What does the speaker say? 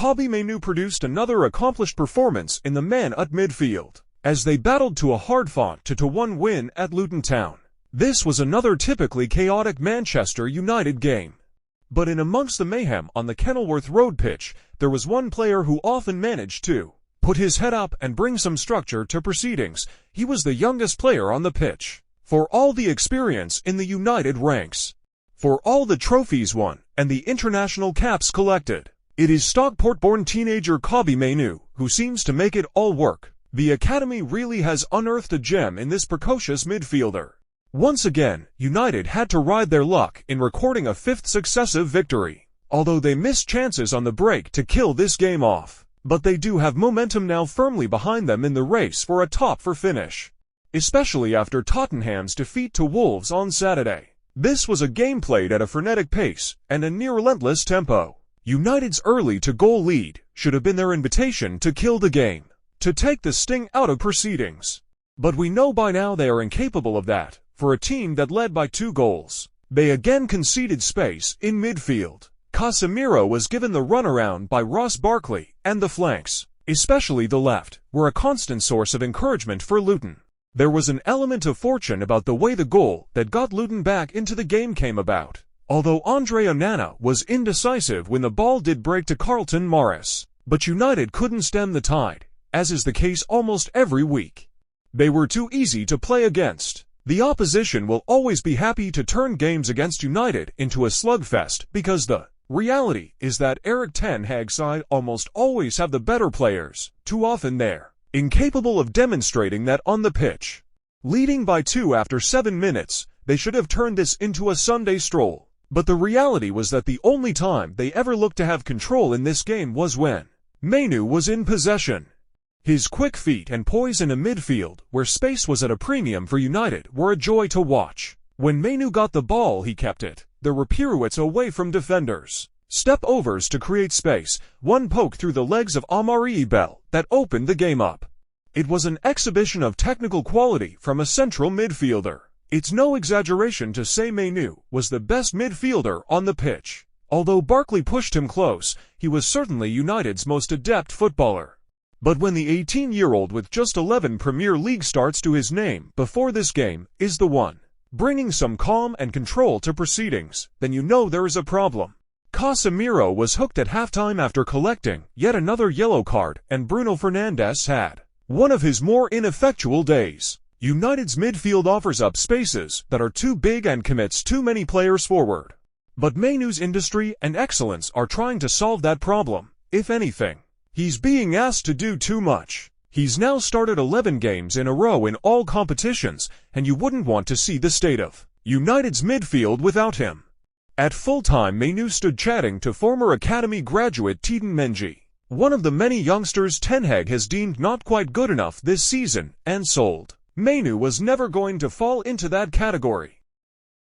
Kobbie Mainoo produced another accomplished performance in the man at midfield, as they battled to a hard-fought 2-1 win at Luton Town. This was another typically chaotic Manchester United game. But in amongst the mayhem on the Kenilworth Road pitch, there was one player who often managed to put his head up and bring some structure to proceedings. He was the youngest player on the pitch. For all the experience in the United ranks, for all the trophies won and the international caps collected, it is Stockport-born teenager Kobbie Mainoo who seems to make it all work. The academy really has unearthed a gem in this precocious midfielder. Once again, United had to ride their luck in recording a fifth successive victory, although they missed chances on the break to kill this game off. But they do have momentum now firmly behind them in the race for a top-four finish, especially after Tottenham's defeat to Wolves on Saturday. This was a game played at a frenetic pace and a near-relentless tempo. United's early-to-goal lead should have been their invitation to kill the game, to take the sting out of proceedings. But we know by now they are incapable of that. For a team that led by 2 goals, they again conceded space in midfield. Casemiro was given the runaround by Ross Barkley, and the flanks, especially the left, were a constant source of encouragement for Luton. There was an element of fortune about the way the goal that got Luton back into the game came about, although Andre Onana was indecisive when the ball did break to Carlton Morris. But United couldn't stem the tide, as is the case almost every week. They were too easy to play against. The opposition will always be happy to turn games against United into a slugfest because the reality is that Erik ten Hag's side almost always have the better players. Too often they're incapable of demonstrating that on the pitch. Leading by 2 after 7 minutes, they should have turned this into a Sunday stroll. But the reality was that the only time they ever looked to have control in this game was when Mainoo was in possession. His quick feet and poise in a midfield where space was at a premium for United were a joy to watch. When Mainoo got the ball, he kept it. There were pirouettes away from defenders, step-overs to create space, one poke through the legs of Amari Bell that opened the game up. It was an exhibition of technical quality from a central midfielder. It's no exaggeration to say Mainoo was the best midfielder on the pitch. Although Barkley pushed him close, he was certainly United's most adept footballer. But when the 18-year-old with just 11 Premier League starts to his name before this game is the one bringing some calm and control to proceedings, then you know there is a problem. Casemiro was hooked at halftime after collecting yet another yellow card, and Bruno Fernandes had one of his more ineffectual days. United's midfield offers up spaces that are too big and commits too many players forward. But Mainoo's industry and excellence are trying to solve that problem. If anything, he's being asked to do too much. He's now started 11 games in a row in all competitions, and you wouldn't want to see the state of United's midfield without him. At full-time, Mainoo stood chatting to former academy graduate Teden Mengi, one of the many youngsters ten Hag has deemed not quite good enough this season and sold. Mainoo was never going to fall into that category.